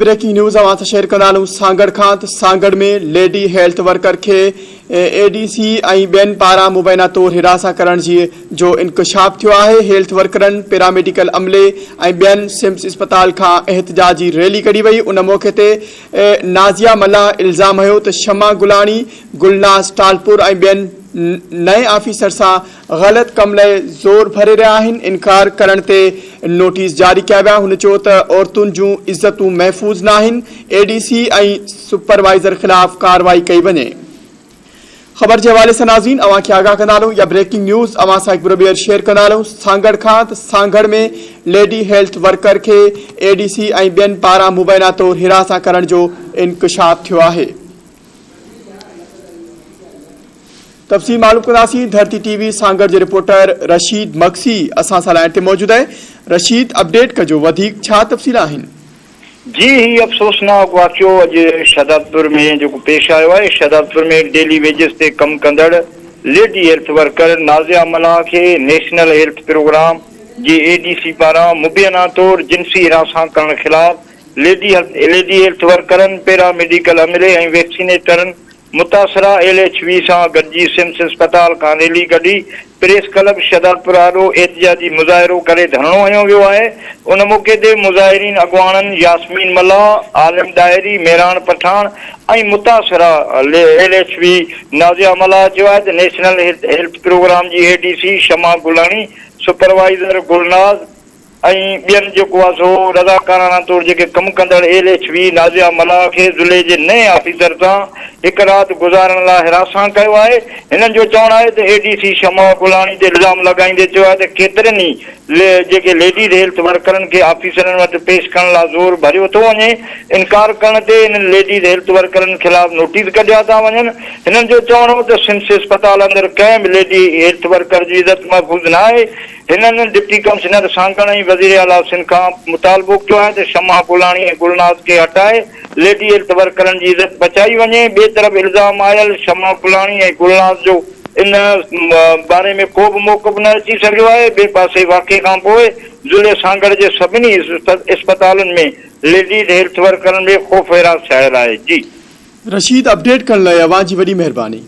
Breaking news अवां share कंदा सांगड़ खां सांगड़ में लेडी हेल्थ वर्कर के एडीसी बेन पारा मुबैना तौर हिरासा करण जो इंकशाफ थियो है। हेल्थ वर्करन पैरामेडिकल अमले बेन सिम्स अस्पताल का एहतजाजी रैली कड़ी वही। उन मौके ते नाजिया मल्ला इल्ज़ाम हो तो शमा गुलानी गुलनाज टालपुर बेन नए ऑफिसर से गलत कम लाइ जोर भरे रहा हैं। इनकार करण ते नोटिस जारी किया विया। हुन चयो त औरतुन जूं इज्जतूं महफूज नाहिन। एडीसी सुपरवाइजर खिलाफ कार्रवाई कई वञे। खबर के हवाले से नाज़रीन अवां खे आगाह कंदा या ब्रेकिंग न्यूज़ अवां सां हिकु ॿियो शेयर कंदा सांगड़ खां सांगड़ में लेडी हेल्थ वर्कर के एडीसी बेन पारा मुबैना तौर हिरासा करण जो इंकशाफ थियो है। तफसील मालूम कंदासीं। धरती टीवी सांगड़ के रिपोर्टर रशीद मक्सी असां सां लाइन ते मौजूद है। रशीद अपडेट कजो वधीक छा तफसील आहिनि? जी ही अफ़सोसनाक वाक़ियो अॼु शहदादपुर में जो पेश आयो है। शहदादपुर में डेली वेजिस ते कम कंदड़ लेडी हेल्थ वर्कर नाज़िया मल्ला के नेशनल हेल्थ प्रोग्राम जी एडीसी पारा मुबैना तौर जिनसी हिरासा करण खिलाफ लेडी हेल्थ वर्करन पैरामेडिकल अमले वैक्सीनेटरन मुतासरा LHV से गॾिजी सिम्स अस्पताल का रैली कढी प्रेस क्लब शहदादपुर आरो एहतजाजी मुज़ाहिरो करे धरणो हयो वियो है। उन मौके ते मुज़ाहिरीन अगवानन यास्मीन मल्ला, आलम डायरी, मेहरान पठान मुतासरा LHV नाज़िया मल्ला जो है नेशनल हेल्थ प्रोग्राम जी एडीसी शमा गुलानी, सुपरवाइजर गुलनाज बियन जो रज़ाकाराना तौर जो कम कंदड़ LHV नाज़िया मल्ला के ज़िले के नए ऑफिसर से एक रात गुजारण ला हिरासा किया है। इन जो चवण है तो एडीसी शमा गुलानी ते इल्ज़ाम लगाईंदे चयो है तो केतरनि ई लेडीज हेल्थ वर्करन के ऑफिसरन वटि पेश करण ला जोर भरियो तो वने। इनकार करण ते इन लेडीज हेल्थ वर्करन खिलाफ नोटिस कढिया था वञनि। इन जो चवण हो तो सिम्स अस्पताल अंदर कंहिं बि लेडी हेल्थ वर्कर जी इज्जत महफूज न आहे। हिननि डिप्टी कमिश्नर सांगड़ वज़ीर आला सिंध का मुतालबो किया है तो शमा गुलानी गुलनाज के हटाए लेडी हेल्थ वर्करन की इज्जत बचाई वने। बे तरफ इल्ज़ाम आयल शमा गुलानी गुलनाज जो इन बारे में को भी मौक़िफ़ न अची सघियो है। बे पासे वाक़े खां पोइ ज़िले सांगड़ के सभिनी अस्पतालन में लेडीज हेल्थ वर्करन में खौफ हैरास छायल है। जी रशीद अपडेट करण लाइ अवां जी वॾी महिरबानी।